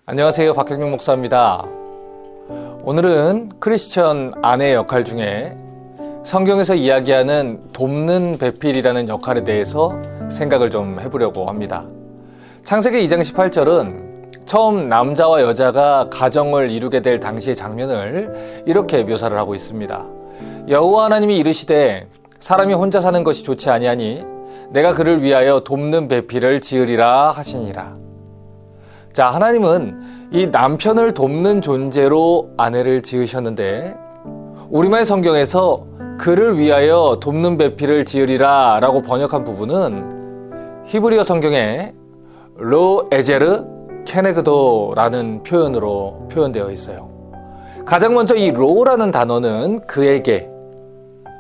안녕하세요. 박혁명 목사입니다. 오늘은 크리스천 아내의 역할 중에 성경에서 이야기하는 돕는 배필이라는 역할에 대해서 생각을 좀 해보려고 합니다. 창세기 2장 18절은 처음 남자와 여자가 가정을 이루게 될 당시의 장면을 이렇게 묘사를 하고 있습니다. 여호와 하나님이 이르시되 사람이 혼자 사는 것이 좋지 아니하니 내가 그를 위하여 돕는 배필을 지으리라 하시니라. 자, 하나님은 이 남편을 돕는 존재로 아내를 지으셨는데 우리말 성경에서 그를 위하여 돕는 배필을 지으리라 라고 번역한 부분은 히브리어 성경에 로 에제르 케네그도라는 표현으로 표현되어 있어요. 가장 먼저 이 로라는 단어는 그에게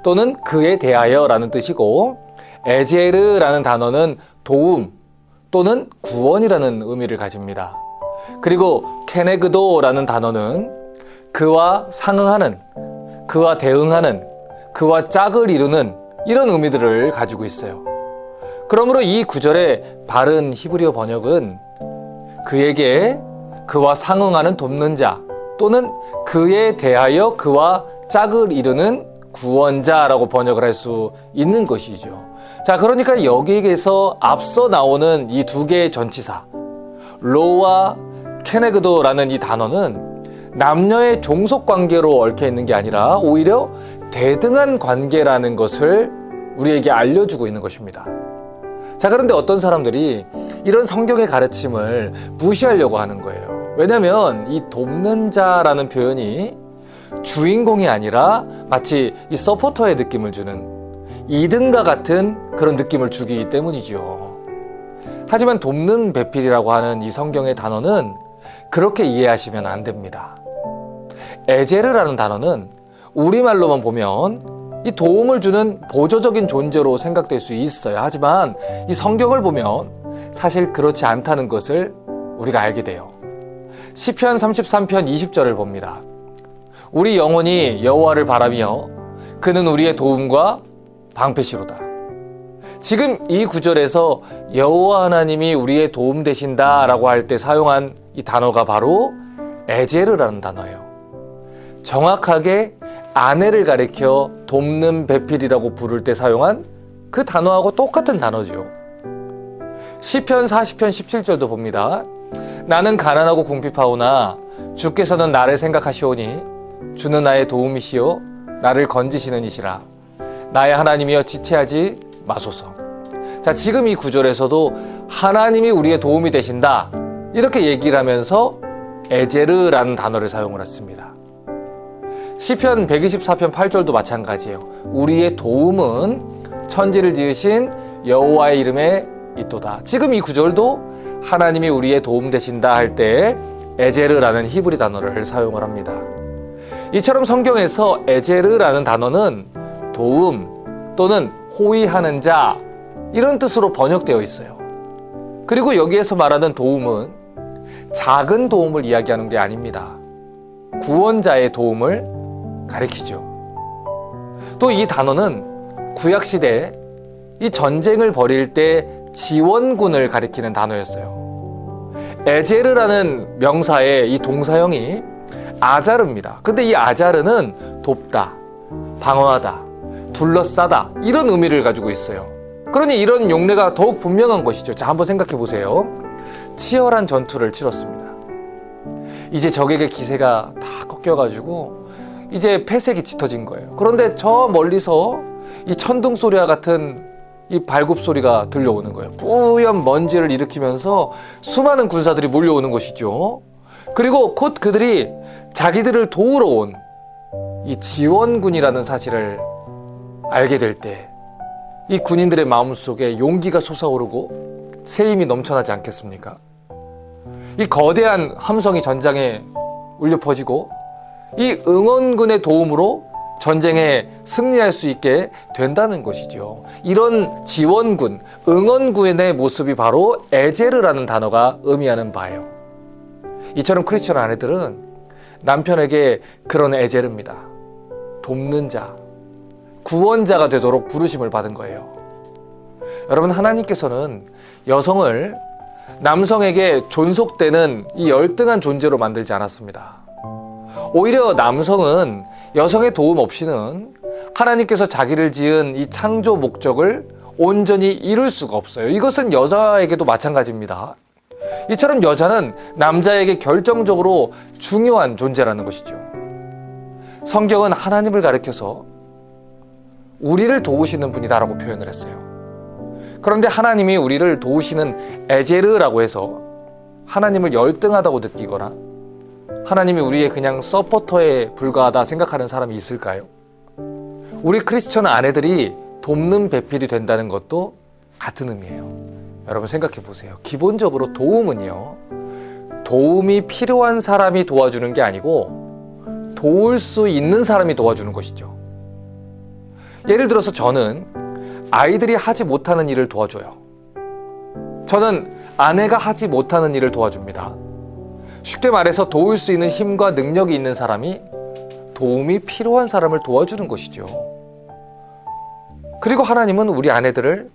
또는 그에 대하여 라는 뜻이고, 에제르라는 단어는 도움 또는 구원이라는 의미를 가집니다. 그리고 케네그도라는 단어는 그와 상응하는, 그와 대응하는, 그와 짝을 이루는 이런 의미들을 가지고 있어요. 그러므로 이 구절의 바른 히브리어 번역은 그에게 그와 상응하는 돕는 자 또는 그에 대하여 그와 짝을 이루는 구원자라고 번역을 할 수 있는 것이죠. 자, 그러니까 여기에서 앞서 나오는 이 두 개의 전치사 로와 케네그도라는 이 단어는 남녀의 종속관계로 얽혀 있는 게 아니라 오히려 대등한 관계라는 것을 우리에게 알려주고 있는 것입니다. 자, 그런데 어떤 사람들이 이런 성경의 가르침을 무시하려고 하는 거예요. 왜냐하면 이 돕는 자라는 표현이 주인공이 아니라 마치 이 서포터의 느낌을 주는, 2등과 같은 그런 느낌을 주기 때문이죠. 하지만 돕는 배필이라고 하는 이 성경의 단어는 그렇게 이해하시면 안 됩니다. 에제르라는 단어는 우리말로만 보면 이 도움을 주는 보조적인 존재로 생각될 수 있어요. 하지만 이 성경을 보면 사실 그렇지 않다는 것을 우리가 알게 돼요. 시편 33편 20절을 봅니다. 우리 영혼이 여호와를 바라며 그는 우리의 도움과 방패시로다. 지금 이 구절에서 여호와 하나님이 우리의 도움 되신다라고 할 때 사용한 이 단어가 바로 에제르라는 단어예요. 정확하게 아내를 가리켜 돕는 배필이라고 부를 때 사용한 그 단어하고 똑같은 단어죠. 시편 40편 17절도 봅니다. 나는 가난하고 궁핍하오나 주께서는 나를 생각하시오니 주는 나의 도움이시요 나를 건지시는 이시라. 나의 하나님이여 지체하지 마소서. 자, 지금 이 구절에서도 하나님이 우리의 도움이 되신다 이렇게 얘기를 하면서 에제르라는 단어를 사용을 했습니다. 시편 124편 8절도 마찬가지예요. 우리의 도움은 천지를 지으신 여호와의 이름에 있도다. 지금 이 구절도 하나님이 우리의 도움 되신다 할 때 에제르라는 히브리 단어를 사용을 합니다. 이처럼 성경에서 에제르라는 단어는 도움 또는 호위하는 자 이런 뜻으로 번역되어 있어요. 그리고 여기에서 말하는 도움은 작은 도움을 이야기하는 게 아닙니다. 구원자의 도움을 가리키죠. 또 이 단어는 구약시대 이 전쟁을 벌일 때 지원군을 가리키는 단어였어요. 에제르라는 명사의 이 동사형이 아자르입니다. 근데 이 아자르는 돕다, 방어하다, 둘러싸다 이런 의미를 가지고 있어요. 그러니 이런 용례가 더욱 분명한 것이죠. 자, 한번 생각해 보세요. 치열한 전투를 치렀습니다. 이제 적에게 기세가 다 꺾여가지고 이제 패색이 짙어진 거예요. 그런데 저 멀리서 이 천둥 소리와 같은 이 발굽 소리가 들려오는 거예요. 뿌연 먼지를 일으키면서 수많은 군사들이 몰려오는 것이죠. 그리고 곧 그들이 자기들을 도우러 온 이 지원군이라는 사실을 알게 될 때 이 군인들의 마음속에 용기가 솟아오르고 새 힘이 넘쳐나지 않겠습니까? 이 거대한 함성이 전장에 울려 퍼지고 이 응원군의 도움으로 전쟁에 승리할 수 있게 된다는 것이죠. 이런 지원군, 응원군의 모습이 바로 에제르라는 단어가 의미하는 바예요. 이처럼 크리스천 아내들은 남편에게 그런 에제르입니다. 돕는 자, 구원자가 되도록 부르심을 받은 거예요. 여러분, 하나님께서는 여성을 남성에게 존속되는 이 열등한 존재로 만들지 않았습니다. 오히려 남성은 여성의 도움 없이는 하나님께서 자기를 지은 이 창조 목적을 온전히 이룰 수가 없어요. 이것은 여자에게도 마찬가지입니다. 이처럼 여자는 남자에게 결정적으로 중요한 존재라는 것이죠. 성경은 하나님을 가리켜서 우리를 도우시는 분이다라고 표현을 했어요. 그런데 하나님이 우리를 도우시는 에제르라고 해서 하나님을 열등하다고 느끼거나 하나님이 우리의 그냥 서포터에 불과하다 생각하는 사람이 있을까요? 우리 크리스천 아내들이 돕는 배필이 된다는 것도 같은 의미예요. 여러분 생각해 보세요. 기본적으로 도움은요, 도움이 필요한 사람이 도와주는 게 아니고 도울 수 있는 사람이 도와주는 것이죠. 예를 들어서 저는 아이들이 하지 못하는 일을 도와줘요. 저는 아내가 하지 못하는 일을 도와줍니다. 쉽게 말해서 도울 수 있는 힘과 능력이 있는 사람이 도움이 필요한 사람을 도와주는 것이죠. 그리고 하나님은 우리 아내들을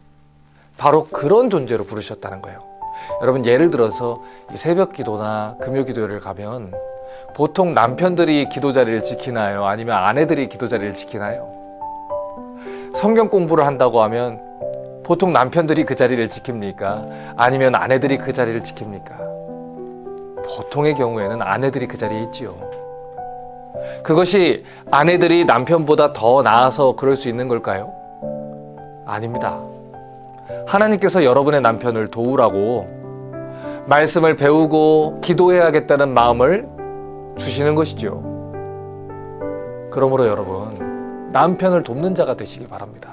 바로 그런 존재로 부르셨다는 거예요. 여러분 예를 들어서 새벽 기도나 금요 기도회를 가면 보통 남편들이 기도 자리를 지키나요? 아니면 아내들이 기도 자리를 지키나요? 성경 공부를 한다고 하면 보통 남편들이 그 자리를 지킵니까? 아니면 아내들이 그 자리를 지킵니까? 보통의 경우에는 아내들이 그 자리에 있지요. 그것이 아내들이 남편보다 더 나아서 그럴 수 있는 걸까요? 아닙니다. 하나님께서 여러분의 남편을 도우라고 말씀을 배우고 기도해야겠다는 마음을 주시는 것이죠. 그러므로 여러분, 남편을 돕는 자가 되시기 바랍니다.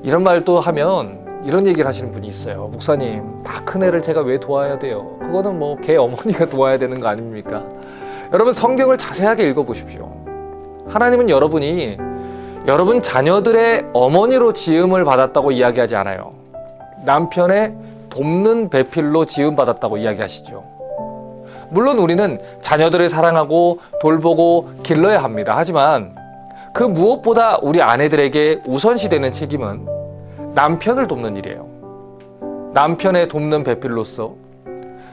이런 말도 하면 이런 얘기를 하시는 분이 있어요. 목사님, 다 큰 애를 제가 왜 도와야 돼요? 그거는 뭐 걔 어머니가 도와야 되는 거 아닙니까? 여러분 성경을 자세하게 읽어보십시오. 하나님은 여러분이 여러분 자녀들의 어머니로 지음을 받았다고 이야기하지 않아요. 남편의 돕는 배필로 지음받았다고 이야기하시죠. 물론 우리는 자녀들을 사랑하고 돌보고 길러야 합니다. 하지만 그 무엇보다 우리 아내들에게 우선시되는 책임은 남편을 돕는 일이에요. 남편의 돕는 배필로서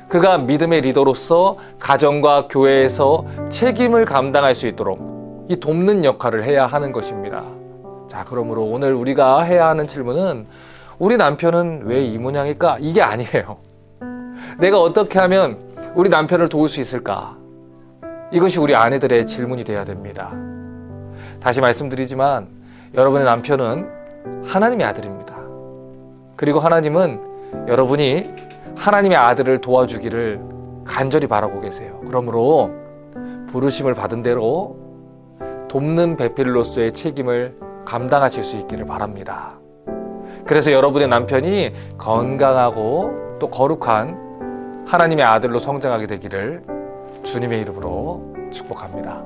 그가 믿음의 리더로서 가정과 교회에서 책임을 감당할 수 있도록 이 돕는 역할을 해야 하는 것입니다. 자, 그러므로 오늘 우리가 해야 하는 질문은 우리 남편은 왜 이 모양일까? 이게 아니에요. 내가 어떻게 하면 우리 남편을 도울 수 있을까? 이것이 우리 아내들의 질문이 되어야 됩니다. 다시 말씀드리지만 여러분의 남편은 하나님의 아들입니다. 그리고 하나님은 여러분이 하나님의 아들을 도와주기를 간절히 바라고 계세요. 그러므로 부르심을 받은 대로 돕는 배필로서의 책임을 감당하실 수 있기를 바랍니다. 그래서 여러분의 남편이 건강하고 또 거룩한 하나님의 아들로 성장하게 되기를 주님의 이름으로 축복합니다.